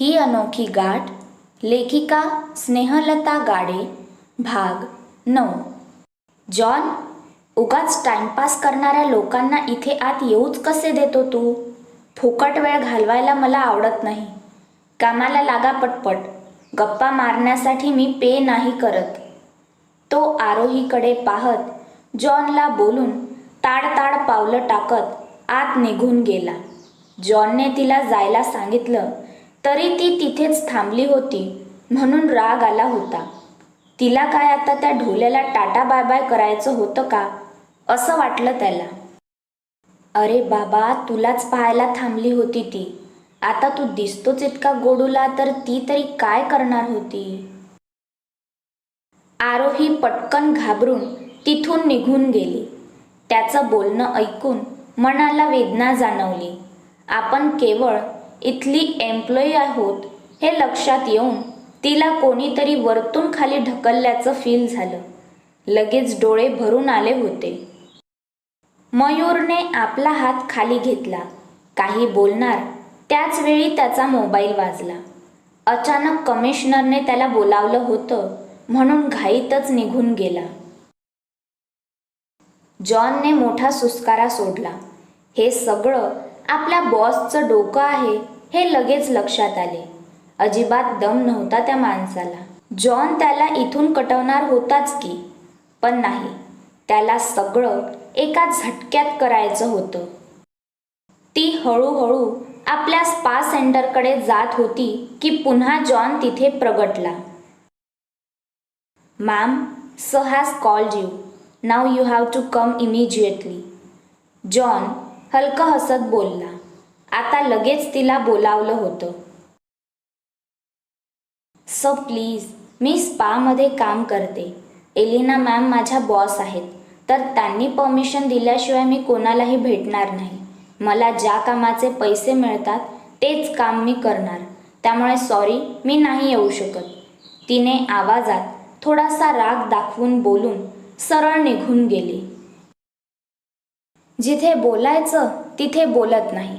ही अनोखी गाठ. लेखिका स्नेहलता गाडे. भाग 9. जॉन, उगाच टाइमपास करणाऱ्या लोकांना इथे आत येऊच कसे देतो तू? फुकट वेळ घालवायला मला आवडत नाही. कामाला लागा पटपट. गप्पा मारण्यासाठी मी पे नाही करत. तो आरोहीकडे पाहत जॉनला बोलून ताडताड पावलं टाकत आत निघून गेला. जॉनने तिला जायला सांगितलं तरी ती तिथेच थांबली होती म्हणून राग आला होता. तिला काय आता त्या ढोल्याला टाटा बाय बाय करायचं होतं का असं वाटलं त्याला. अरे बाबा, तुलाच पाहायला थांबली होती ती. आता तू दिसतोच इतका गोडूला, तर ती तरी काय करणार होती? आरोही पटकन घाबरून तिथून निघून गेली. त्याचं बोलणं ऐकून मनाला वेदना जाणवली. आपण केवळ इथली एम्प्लॉई आहोत हे लक्षात येऊन तिला कोणीतरी वरतून खाली ढकलल्याचं फील झालं. लगेच डोळे भरून आले होते. मयूरने आपला हात खाली घेतला. काही बोलणार त्याच वेळी त्याचा मोबाईल वाजला. अचानक कमिशनरने त्याला बोलावलं होतं म्हणून घाईतच निघून गेला. जॉनने मोठा सुस्कारा सोडला. हे सगळं आपल्या बॉसचं डोकं आहे हे लगेच लक्षात आले. अजिबात दम नव्हता त्या माणसाला. जॉन त्याला इथून कटवणार होताच की, पण नाही, त्याला सगळं एका झटक्यात करायचं होतं. ती हळूहळू आपल्या स्पा सेंटरकडे जात होती की पुन्हा जॉन तिथे प्रगटला. Ma'am, sir has called you. Now you have to come immediately. John हलकं हसत बोलला. आता लगेच तिला बोलावलं होतं. सर प्लीज, मी स्पामध्ये काम करते. एलिना मॅम माझ्या बॉस आहेत, तर त्यांनी परमिशन दिल्याशिवाय मी कोणालाही भेटणार नाही. मला ज्या कामाचे पैसे मिळतात तेच काम मी करणार, त्यामुळे सॉरी, मी नाही येऊ शकत. तिने आवाजात थोडासा राग दाखवून बोलून सरळ निघून गेली. जिथे बोलायचं तिथे बोलत नाही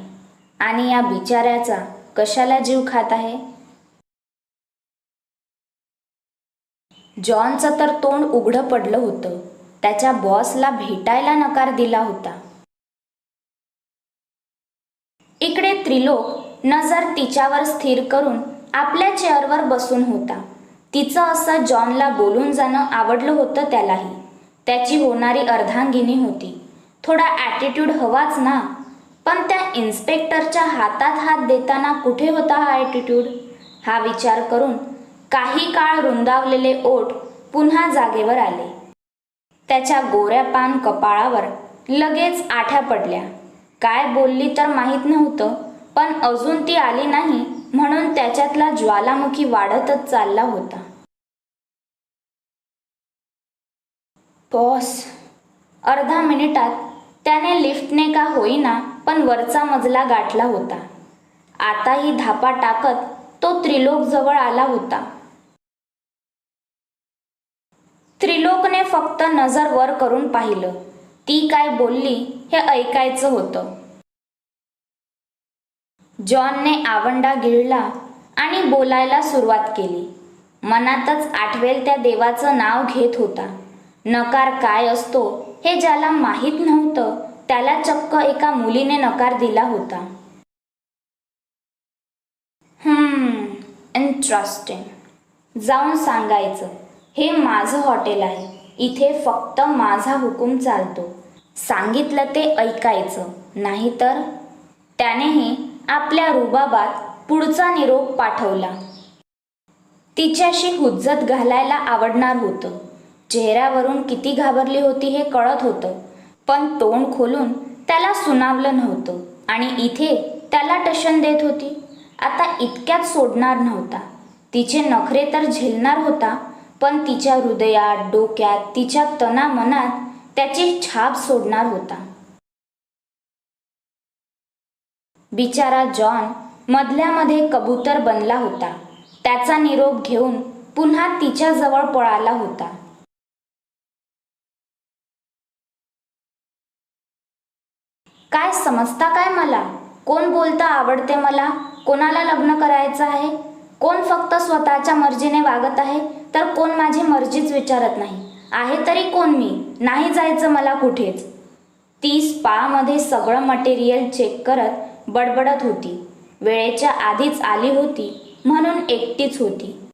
आणि या बिचाऱ्याचा कशाला जीव खात आहे? जॉनचं तर तोंड उघडं पडलं होतं. त्याच्या बॉसला भेटायला नकार दिला होता. इकडे त्रिलोक नजर तिच्यावर स्थिर करून आपल्या चेअरवर बसून होता. तिचं असं जॉनला बोलून जाणं आवडलं होतं त्यालाही. त्याची होणारी अर्धांगिनी होती. थोडा ॲटिट्यूड हवाच ना, पण त्या इन्स्पेक्टरच्या हातात हात देताना कुठे होता हा ॲटिट्यूड? हा विचार करून काही काळ रुंदावलेले ओठ पुन्हा जागेवर आले. त्याच्या गोऱ्या पान कपाळावर लगेच आठ्या पडल्या. काय बोलली तर माहीत नव्हतं, पण अजून ती आली नाही म्हणून त्याच्यातला ज्वालामुखी वाढतच चालला होता. बॉस. अर्धा मिनिटात त्याने लिफ्टने का होईना पण वरचा मजला गाठला होता. आताही धापा टाकत तो त्रिलोक जवळ आला होता. त्रिलोकने फक्त नजर वर करून पाहिलं. ती काय बोलली हे ऐकायचं होतं. जॉनने आवंडा गिळला आणि बोलायला सुरुवात केली. मनातच आठवेल त्या देवाचं नाव घेत होता. नकार काय असतो हे ज्याला माहीत नव्हतं त्याला चक्क एका मुलीने नकार दिला होता. इंटरेस्टिंग. जाऊन सांगायचं, हे माझं हॉटेल आहे, इथे फक्त माझा हुकूम चालतो. सांगितलं ते ऐकायचं, नाहीतर. त्यानेही आपल्या रुबाबात पुढचा निरोप पाठवला. तिच्याशी हुज्जत घालायला आवडणार होतं. चेहऱ्यावरून किती घाबरली होती हे कळत होतं, पण तोंड खोलून त्याला सुनावलं नव्हतं आणि इथे त्याला टशन देत होती. आता इतक्यात सोडणार नव्हता. तिचे नखरे तर झेलणार होता, पण तिच्या हृदयात, डोक्यात, तिच्या तनामनात त्याची छाप सोडणार होता. बिचारा जॉन मधल्यामध्ये कबूतर बनला होता. त्याचा निरोप घेऊन पुन्हा तिच्याजवळ पळाला होता. काय समजता काय मला? कोण बोलता आवडते मला, कोणाला लग्न करायचं आहे? कोण फक्त स्वतःच्या मर्जीने वागत आहे तर कोण माझी मर्जीच विचारत नाही? आहे तरी कोण मी? नाही जायचं मला कुठेच. ती स्पामध्ये सगळं मटेरियल चेक करत बडबडत होती. वेळेच्या आधीच आली होती म्हणून एकटीच होती.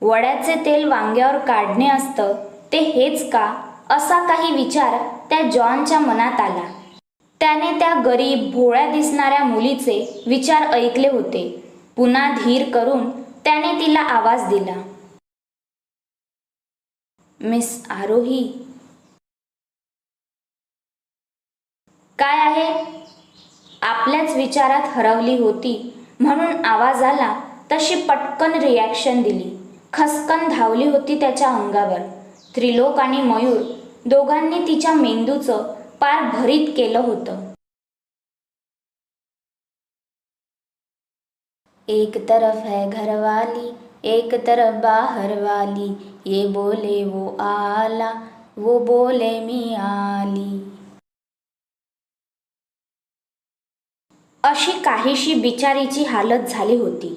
वड्याचे तेल वांग्यावर काढणे असतं ते हेच का, असा काही विचार त्या जॉनच्या मनात आला. त्याने त्या गरीब भोळ्या दिसणाऱ्या मुलीचे विचार ऐकले होते. पुन्हा धीर करून त्याने तिला आवाज दिला. मिस आरोही. काय आहे? आपल्याच विचारात हरवली होती म्हणून आवाज आला तशी पटकन रिॲक्शन दिली. खसकन धावली होती त्याच्या अंगावर. त्रिलोक आणि मयूर दोघांनी तिच्या मेंदूचं पार भरीत केलं होतं. एक तरफ है घरवाली, एक तरफ बाहर वाली, ये बोले वो आला, वो बोले मी आली. अशी काहीशी बिचारीची हालत झाली होती.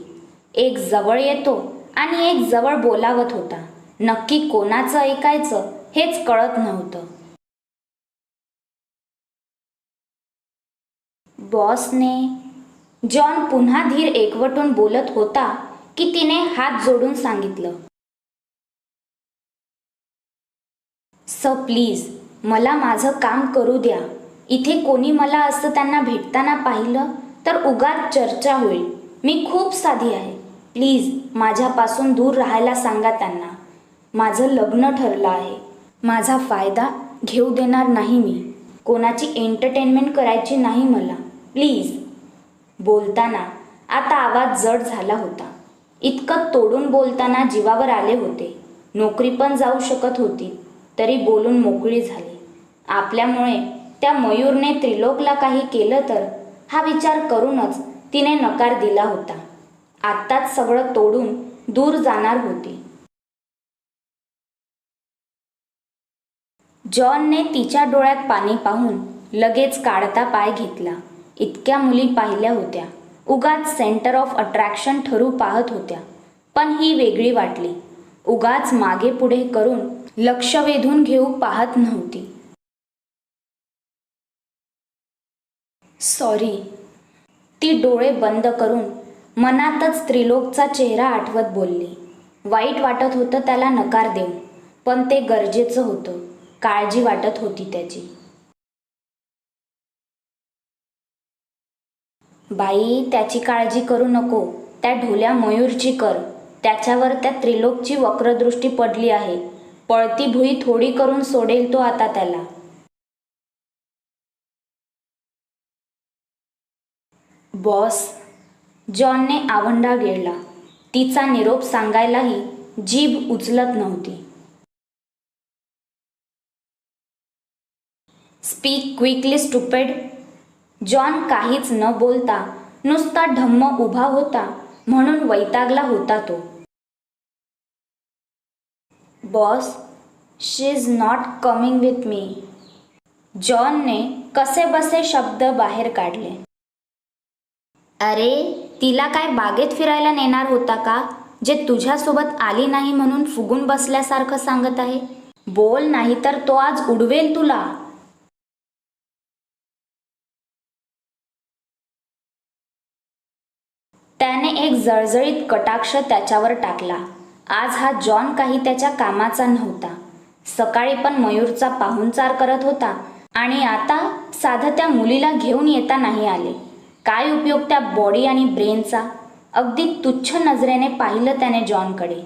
एक जवळ येतो आणि एक जवळ बोलावत होता. नक्की कोणाचं ऐकायचं हेच कळत नव्हतं. बॉसने. जॉन पुन्हा धीर एकवटून बोलत होता की तिने हात जोडून सांगितलं. प्लीज मला माझं काम करू द्या. इथे कोणी मला असं त्यांना भेटताना पाहिलं तर उगाच चर्चा होईल. मी खूप साधी आहे. प्लीज माझ्यापासून दूर राहायला सांगा त्यांना. माझं लग्न ठरलं आहे. माझा फायदा घेऊ देणार नाही मी. कोणाची एंटरटेनमेंट करायची नाही मला. प्लीज. बोलताना आता आवाज जड झाला होता. इतकं तोडून बोलताना जीवावर आले होते. नोकरी पण जाऊ शकत होती तरी बोलून मोकळी झाली. आपल्यामुळे त्या मयूरने त्रिलोकला काही केलं तर हा विचार करूनच तिने नकार दिला होता. आत्ताच सगळं तोडून दूर जाणार होती. जॉनने तिच्या डोळ्यात पाणी पाहून लगेच काढता पाय घेतला. इतक्या मुली पाहिल्या होत्या. उगाच सेंटर ऑफ अट्रॅक्शन ठरू पाहत होत्या. पण ही वेगळी वाटली. उगाच मागे पुढे करून लक्ष वेधून घेऊ पाहत नव्हती. सॉरी. ती डोळे बंद करून मनातच त्रिलोकचा चेहरा आठवत बोलली. वाईट वाटत होतं त्याला नकार देऊन, पण ते गरजेचं होतं. काळजी वाटत होती त्याची. बाई, त्याची काळजी करू नको. त्या ढोल्या मयूरची कर. त्याच्यावर त्या त्रिलोकची वक्रदृष्टी पडली आहे. पळती भुई थोडी करून सोडेल तो आता त्याला. बॉस. जॉनने आवंढा गिळला. तिचा निरोप सांगायलाही जीभ उचलत नव्हती. Speak quickly stupid. जॉन काहीच न बोलता नुसता ढम्म उभा होता म्हणून वैतागला होता तो. Boss, she is not coming with me. जॉनने कसेबसे शब्द बाहेर काढले. अरे, तिला काय बागेत फिरायला नेणार होता का, जे तुझ्यासोबत आली नाही म्हणून फुगून बसल्यासारखं सांगत आहे? बोल, नाही तर तो आज उडवेल तुला. त्याने एक जळजळीत कटाक्ष त्याच्यावर टाकला. आज हा जॉन काही त्याच्या कामाचा नव्हता. सकाळी पण मयूरचा पाहुणचार करत होता आणि आता साधं त्या मुलीला घेऊन येता नाही आले. काय उपयोग त्या बॉडी आणि ब्रेनचा? अगदी तुच्छ नजरेने पाहिलं त्याने जॉनकडे.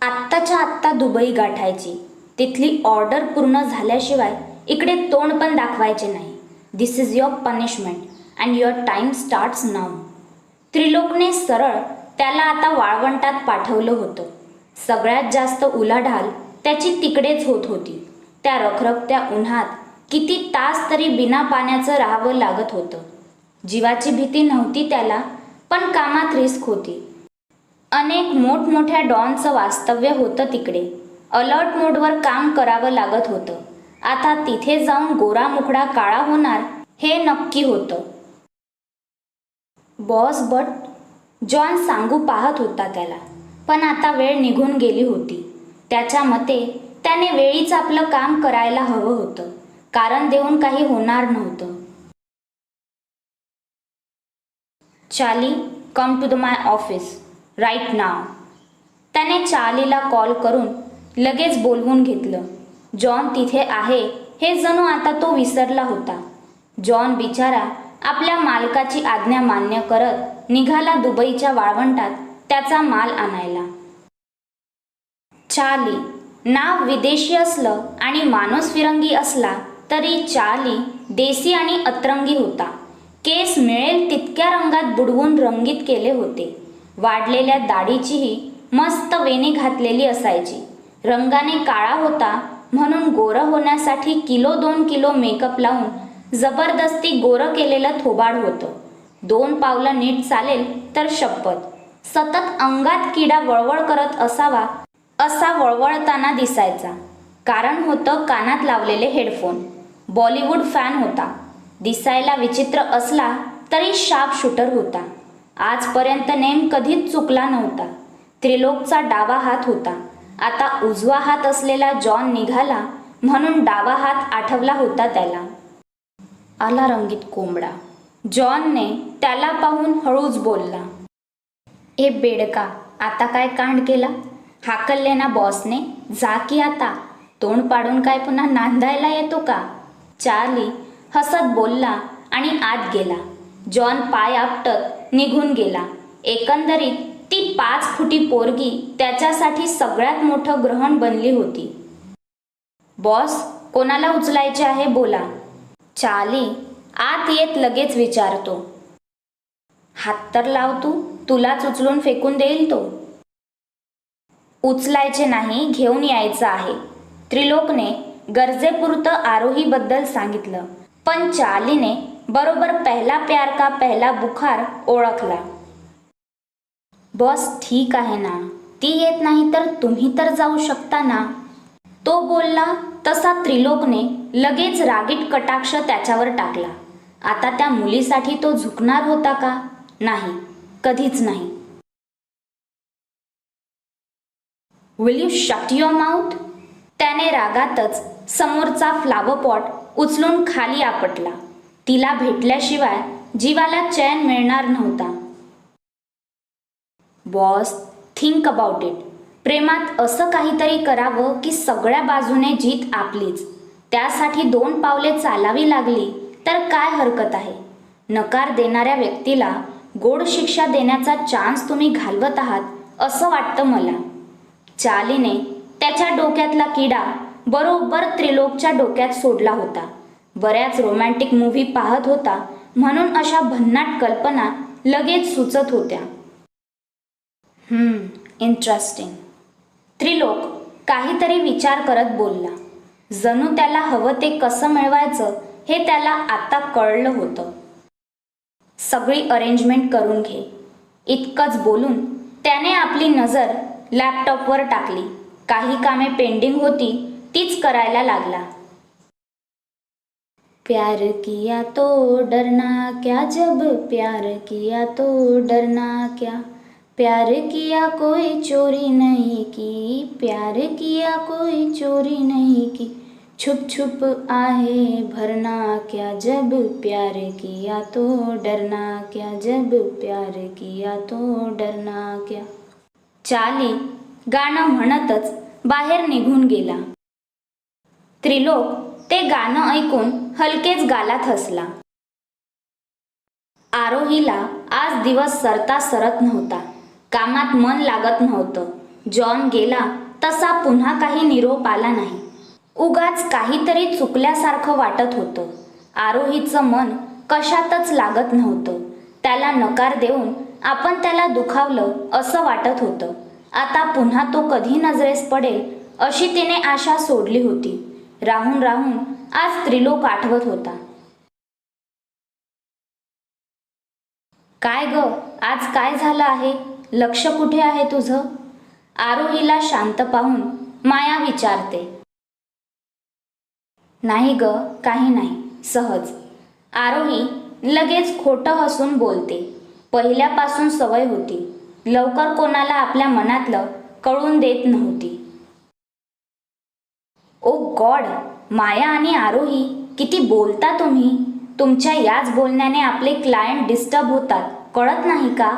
आत्ताच्या आत्ता दुबई गाठायची. तिथली ऑर्डर पूर्ण झाल्याशिवाय इकडे तोंड पण दाखवायचे नाही. This is your punishment and your time starts now. त्रिलोकने सरळ त्याला आता वाळवंटात पाठवलं होतं. सगळ्यात जास्त उलाढाल त्याची तिकडेच होत होती. त्या रखरखत्या उन्हात किती तास तरी बिना पाण्याचं राहावं लागत होतं. जीवाची भीती नव्हती त्याला, पण कामात रिस्क होती. अनेक मोठमोठ्या डॉनचं वास्तव्य होतं तिकडे. अलर्ट मोडवर काम करावं लागत होतं. आता तिथे जाऊन गोरा मुखडा काळा होणार हे नक्की होतं. बॉस बट जॉन सांगू पाहत होता त्याला, पण आता वेळ निघून गेली होती. त्याच्या मते त्याने वेळीच आपलं काम करायला हवं होतं. कारण देऊन काही होणार नव्हतं. Charlie, come to my office right now. त्याने चार्लीला कॉल करून लगेच बोलवून घेतलं. जॉन तिथे आहे हे जणू आता तो विसरला होता. जॉन बिचारा आपल्या मालकाची आज्ञा मान्य करत निघाला दुबईच्या वाळवंटात त्याचा माल आणायला. चार्ली नाव विदेशी असलं आणि माणूस फिरंगी असला तरी चार्ली देसी आणि अतरंगी होता. केस मिळेल तितक्या रंगात बुडवून रंगीत केले होते. वाढलेल्या दाढीचीही मस्त वेणी घातलेली असायची. रंगाने काळा होता म्हणून गोरं होण्यासाठी किलो 2 किलो मेकअप लावून जबरदस्ती गोरं केलेलं थोबाड होतं. 2 पावलं नीट चालेल तर शपथ. सतत अंगात किडा वळवळ करत असावा असा वळवळताना दिसायचा. कारण होतं कानात लावलेले हेडफोन. बॉलिवूड फॅन होता. दिसायला विचित्र असला तरी शार्प शूटर होता. आजपर्यंत नेम कधीच चुकला नव्हता. त्रिलोकचा डावा हात होता. आता उजवा हात असलेला जॉन निघाला म्हणून डावा हात आठवला होता त्याला. आला रंगीत कोंबडा. जॉनने त्याला पाहून हळूच बोलला, ए बेडका, आता काय कांड केला? हाकलले ना बॉसने? जा की आता. तोंड पाडून काय पुन्हा नांदायला येतो का? चार्ली हसत बोलला आणि आत गेला. जॉन पाय आपटत निघून गेला. एकंदरीत ती 5 फुटी पोरगी त्याच्यासाठी सगळ्यात मोठं ग्रहण बनली होती. बॉस, कोणाला उचलायचे आहे बोला. चार्ली आत येत लगेच विचारतो. हात तर लाव तू, तुलाच उचलून फेकून देईल तो. उचलायचे नाही, घेऊन यायचं आहे. त्रिलोकने गरजेपुरतं आरोहीबद्दल सांगितलं. पण चार्लीने बरोबर पहला प्यार का पहला बुखार ओळखला. बॉस ठीक आहे ना, ती येत नाही तर तुम्ही तर जाऊ शकता ना. तो बोलला तसा त्रिलोकने लगेच रागीट कटाक्ष त्याच्यावर टाकला. आता त्या मुलीसाठी तो झुकणार होता का? नाही, कधीच नाही. Will you shut your mouth? त्याने रागातच समोरचा फ्लावर पॉट उचलून खाली आपटला. तिला भेटल्याशिवाय जीवाला चैन मिळणार नव्हता. Boss, think about it. प्रेमात असं काहीतरी करावं की सगळ्या बाजूने जीत आपलीच. त्यासाठी 2 पावले चालावी लागली तर काय हरकत आहे? नकार देणाऱ्या व्यक्तीला गोड शिक्षा देण्याचा चान्स तुम्ही घालवत आहात असं वाटतं मला. चार्लीने त्याच्या डोक्यातला किडा बरोबर त्रिलोकच्या डोक्यात सोडला होता. बऱ्याच रोमॅन्टिक मूव्ही पाहत होता म्हणून अशा भन्नाट कल्पना लगेच सुचत होत्या. इंटरेस्टिंग. त्रिलोक काहीतरी विचार करत बोलला. जणू त्याला हवं ते कसं मिळवायचं हे त्याला आता कळलं होतं. सगळी अरेंजमेंट करून घे. इतकंच बोलून त्याने आपली नजर लॅपटॉपवर टाकली. काही कामे पेंडिंग होती तीच करायला लागला. प्यार किया तो डरना क्या, जब प्यार किया तो डरना क्या. प्यार किया कोई चोरी नहीं की, प्यार किया कोई चोरी नहीं की. छुप छुप आहे भरना क्या, जब प्यार किया तो डरना क्या, जब प्यार किया तो डरना क्या. चार्ली गाणं म्हणतच बाहेर निघून गेला. त्रिलोक ते गाणं ऐकून हलकेच गालात हसला. आरोहीला आज दिवस सरता सरत नव्हता. कामात मन लागत नव्हतं. जॉन गेला तसा पुन्हा काही निरोप आला नाही. उगाच काहीतरी चुकल्यासारखं वाटत होतं. आरोहीचं मन कशातच लागत नव्हतं. त्याला नकार देऊन आपण त्याला दुखावलं असं वाटत होतं. आता पुन्हा तो कधी नजरेस पडेल अशी तिने आशा सोडली होती. राहून राहून आज त्रिलोक आठवत होता. काय ग, आज काय झालं आहे? लक्ष कुठे आहे तुझं? आरोहीला शांत पाहून माया विचारते. नाही ग, काही नाही, सहज. आरोही लगेच खोटं हसून बोलते. पहिल्यापासून सवय होती. लवकर कोणाला आपल्या मनातलं कळून देत नव्हती. ओ गॉड, माया आणि आरोही किती बोलता तुम्ही. तुमच्या याच बोलण्याने आपले क्लायंट डिस्टर्ब होतात, कळत नाही का?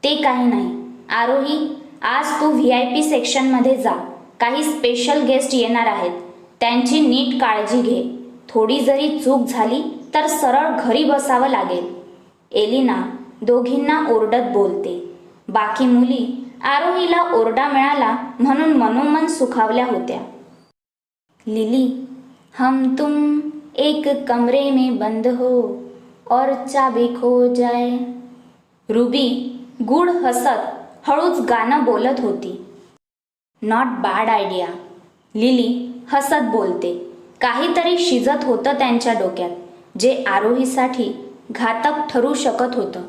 ते काही नाही. आरोही, आज तू VIP सेक्शनमध्ये जा. काही स्पेशल गेस्ट येणार आहेत, त्यांची नीट काळजी घे. थोडी जरी चूक झाली तर सरळ घरी बसावं लागेल. एलिना दोघींना ओरडत बोलते. बाकी मुली आरोहीला ओरडा मिळाला म्हणून मनोमन सुखावल्या होत्या. लिली, हम तुम एक कमरे में बंद हो और चाबी खो जाए. रुबी गूढ हसत हळूच गाणं बोलत होती. Not bad idea. लिली हसत बोलते. काहीतरी शिजत होतं त्यांच्या डोक्यात, जे आरोहीसाठी घातक ठरू शकत होतं.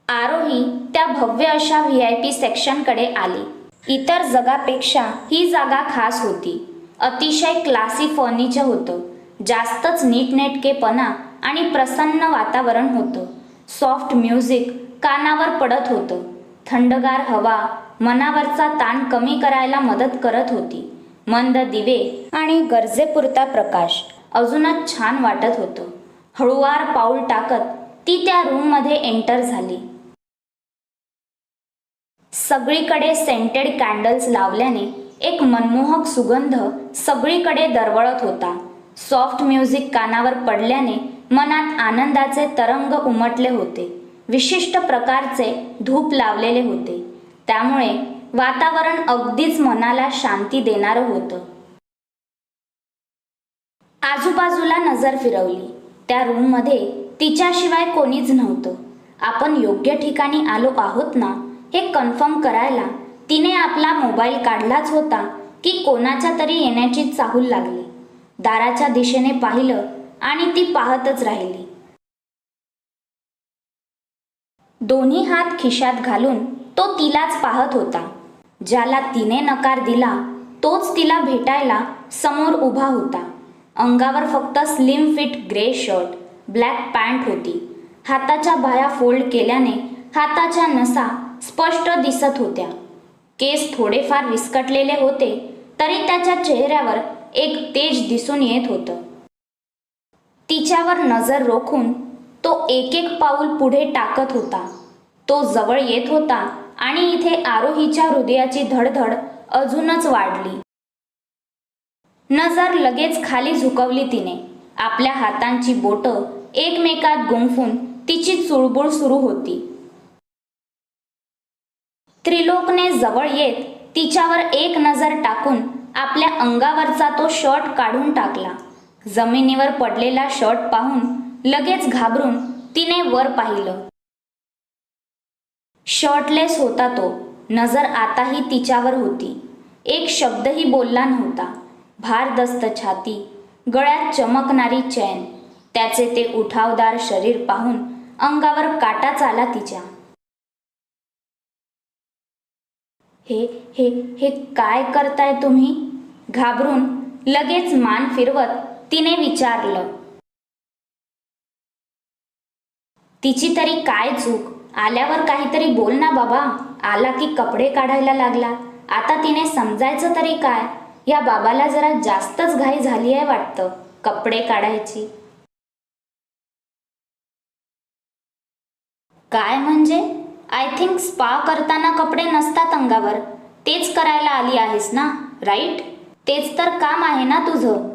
आरोही त्या भव्य अशा VIP सेक्शनकडे आली. इतर जगापेक्षा ही जागा खास होती. अतिशय क्लासी फर्निचर होतं. जास्तच नीटनेटकेपणा आणि प्रसन्न वातावरण होतं. सॉफ्ट म्युझिक कानावर पडत होतं. थंडगार हवा मनावरचा ताण कमी करायला मदत करत होती. मंद दिवे आणि गरजेपुरता प्रकाश अजूनच छान वाटत होतं. हळुवार पाऊल टाकत ती त्या रूममध्ये एंटर झाली. सगळीकडे सेंटेड कॅन्डल्स लावल्याने एक मनमोहक सुगंध सगळीकडे दरवळत होता. सॉफ्ट म्युझिक कानावर पडल्याने मनात आनंदाचे तरंग उमटले होते. विशिष्ट प्रकारचे धूप लावलेले होते, त्यामुळे वातावरण अगदीच मनाला शांती देणारं होतं. आजूबाजूला नजर फिरवली. त्या रूममध्ये तिच्याशिवाय कोणीच नव्हतं. आपण योग्य ठिकाणी आलो आहोत ना हे कन्फर्म करायला तिने आपला मोबाईल काढलाच होता की कोणाच्या तरी येण्याची चाहूल लागली. दाराच्या दिशेने पाहिलं आणि ती पाहतच राहिली. दोन्ही हात खिशात घालून तो तिलाच पाहत होता. ज्याला तिने नकार दिला तोच तिला भेटायला समोर उभा होता. अंगावर फक्त slim fit grey shirt, black pant होती. हाताच्या बाह्या फोल्ड केल्याने हाताच्या नसा स्पष्ट दिसत होत्या. केस थोडेफार विस्कटलेले होते, तरी त्याच्या चेहऱ्यावर एक तेज दिसून येत होतं. तिच्यावर नजर रोखून तो एक एक पाऊल पुढे टाकत होता. तो जवळ येत होता आणि इथे आरोहीच्या हृदयाची धडधड अजूनच वाढली. नजर लगेच खाली झुकवली तिने. आपल्या हातांची बोटं एकमेकात गुंफून तिची चुळबुळ सुरू होती. त्रिलोकने जवळ येत तिच्यावर एक नजर टाकून आपल्या अंगावरचा तो शर्ट काढून टाकला. जमिनीवर पडलेला शर्ट पाहून लगेच घाबरून तिने वर पाहिलं. शर्टलेस होता तो. नजर आताही तिच्यावर होती. एक शब्दही बोलला नव्हता. भारदस्त छाती, गळ्यात चमकणारी चैन, त्याचे ते उठावदार शरीर पाहून अंगावर काटाच आला तिच्या. हे हे हे काय करताय तुम्ही? घाबरून लगेच मान फिरवत तिने विचारलं. तिची तरी काय चूक? आल्यावर काहीतरी बोल ना बाबा. आला की कपडे काढायला लागला. आता तिने समजायचं तरी काय? या बाबाला जरा जास्तच घाई झाली आहे वाटतं कपडे काढायची. काय म्हणजे? आय थिंक स्पा करताना कपडे नसतात अंगावर. तेच करायला आली आहेस ना, राईट? तेच तर काम आहे ना तुझं.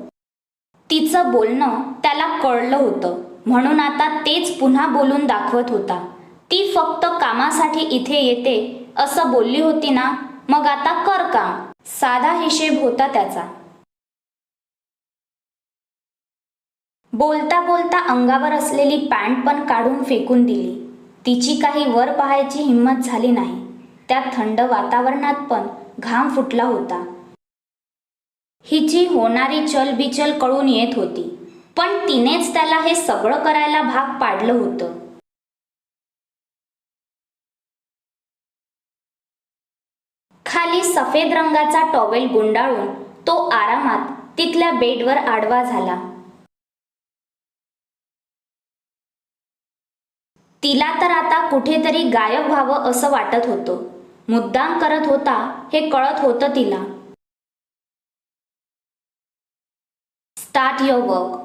तिचं बोलणं त्याला कळलं होतं, म्हणून आता तेच पुन्हा बोलून दाखवत होता. ती फक्त कामासाठी इथे येते असं बोलली होती ना, मग आता कर काम. साधा हिशेब होता त्याचा. बोलता बोलता अंगावर असलेली पॅन्ट पण काढून फेकून दिली. तिची काही वर पाहायची हिंमत झाली नाही. त्या थंड वातावरणात पण घाम फुटला होता. हिची होणारी चलबिचल कळून येत होती, पण तिनेच त्याला हे सगळं करायला भाग पाडलं होतं. खाली खाली सफेद रंगाचा टॉवेल गुंडाळून तो आरामात तिथल्या बेडवर आडवा झाला. तिला तर आता कुठेतरी गायब व्हावं असं वाटत होतं. मुद्दाम करत होता हे कळत होतं तिला. Start your work.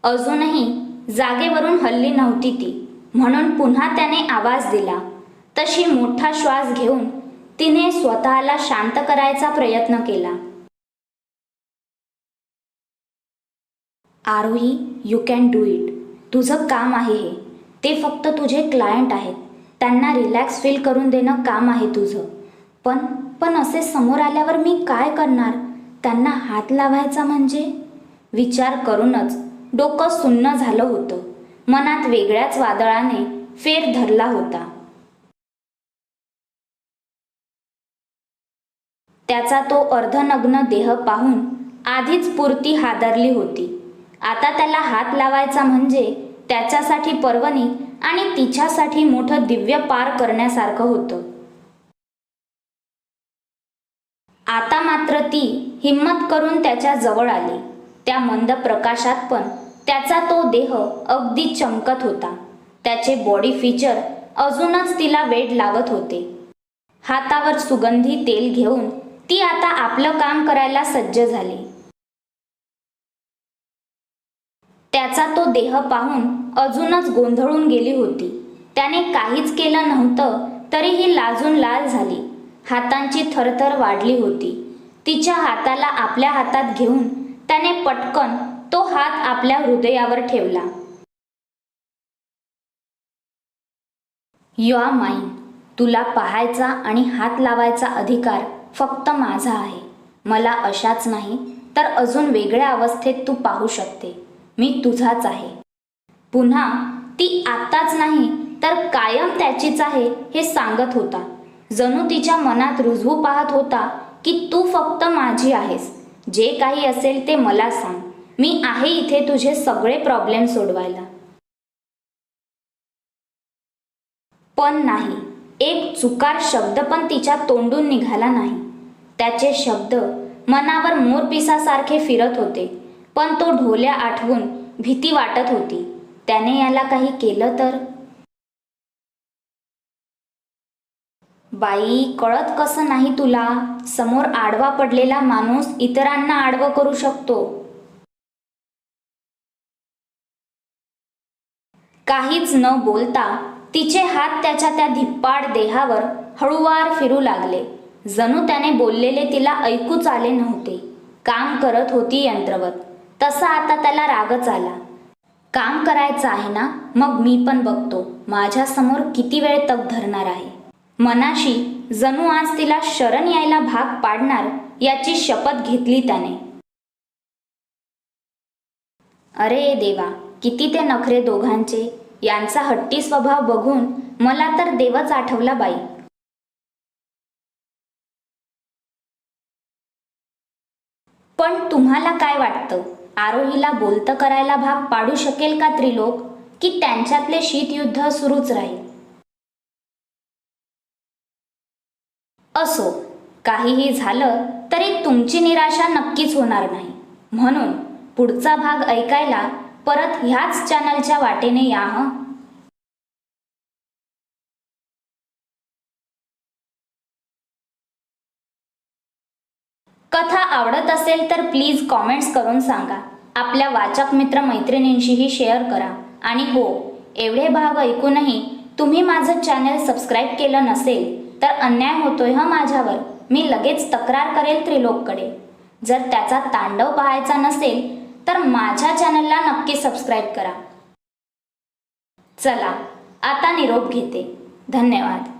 अजूनही जागेवरून हलली नव्हती ती, म्हणून पुन्हा त्याने आवाज दिला. तशी मोठा श्वास घेऊन तिने स्वतःला शांत करायचा प्रयत्न केला. आरोही, यू कॅन डू इट. तुझं काम आहे हे. ते फक्त तुझे क्लायंट आहेत. त्यांना रिलॅक्स फील करून देणं काम आहे तुझं. पण असे समोर आल्यावर मी काय करणार? त्यांना हात लावायचा म्हणजे? विचार करूनच डोकं सुन्न झालं होतं. मनात वेगळ्याच वादळाने फेर धरला होता. त्याचा तो अर्धनग्न देह पाहून आधीच पुरती हादरली होती. आता त्याला हात लावायचा म्हणजे त्याच्यासाठी पर्वणी आणि तिच्यासाठी मोठं दिव्य पार करण्यासारखं होतं. आता मात्र ती हिम्मत करून त्याच्या जवळ आली. त्या मंद प्रकाशात पण त्याचा तो देह अगदी चमकत होता. त्याचे बॉडी फीचर अजूनच तिला वेड लावत होते. हातावर सुगंधी तेल घेऊन ती आता आपलं काम करायला सज्ज झाली. त्याचा तो देह पाहून अजूनच गोंधळून गेली होती. त्याने काहीच केलं नव्हतं तरीही लाजून लाल झाली. हातांची थरथर वाढली होती. तिच्या हाताला आपल्या हातात घेऊन त्याने पटकन तो हात आपल्या हृदयावर ठेवला. You are mine. तुला पाहायचा आणि हात लावायचा अधिकार फक्त माझा आहे. मला अशाच नाही तर अजून वेगळ्या अवस्थेत तू पाहू शकते. मी तुझाच आहे. पुन्हा ती आत्ताच नाही तर कायम त्याचीच आहे हे सांगत होता. जणू तिच्या मनात रुजवू पाहत होता की तू फक्त माझी आहेस. जे काही असेल ते मला सांग. मी आहे इथे तुझे सगळे प्रॉब्लेम सोडवायला. पण नाही, एक चुकार शब्द पण तिच्या तोंडून निघाला नाही. त्याचे शब्द मनावर मोरपिसासारखे फिरत होते. पण तो ढोल्या आठवून भीती वाटत होती. त्याने याला काही केलं तर? बाई, कळत कसं नाही तुला? समोर आडवा पडलेला माणूस इतरांना आडवं करू शकतो. काहीच न बोलता तिचे हात त्याच्या त्या धिप्पाड देहावर हळूवार फिरू लागले. जणू त्याने बोललेले तिला ऐकूच आले नव्हते. काम करत होती यंत्रवत. तसा आता त्याला रागच आला. काम करायचं आहे ना, मग मी पण बघतो माझ्या समोर किती वेळ तग धरणार आहे. मनाशी जणू आज तिला शरण यायला भाग पाडणार याची शपथ घेतली त्याने. अरे देवा, किती ते नखरे दोघांचे. यांचा हट्टी स्वभाव बघून मला तर देवच आठवला बाई. पण तुम्हाला काय वाटतं? आरोहीला बोलतं करायला भाग पाडू शकेल का त्रिलोक? की त्यांच्यातले शीतयुद्ध सुरूच राहील? असो, काहीही झालं तरी तुमची निराशा नक्कीच होणार नाही. म्हणून पुढचा भाग ऐकायला परत ह्याच चॅनलच्या वाटेने या हं. कथा आवडत असेल तर प्लीज कॉमेंट्स करून सांगा. आपल्या वाचक मित्र मैत्रिणींशीही शेअर करा. आणि हो, एवढे भाग ऐकूनही तुम्ही माझं चॅनल सबस्क्राईब केलं नसेल तर अन्याय होतोय हं माझ्यावर. मी लगेच तक्रार करेल त्रिलोककडे. जर त्याचा तांडव पाहायचा नसेल तर माझ्या चॅनलला नक्की सबस्क्राईब करा. चला, आता निरोप घेते. धन्यवाद.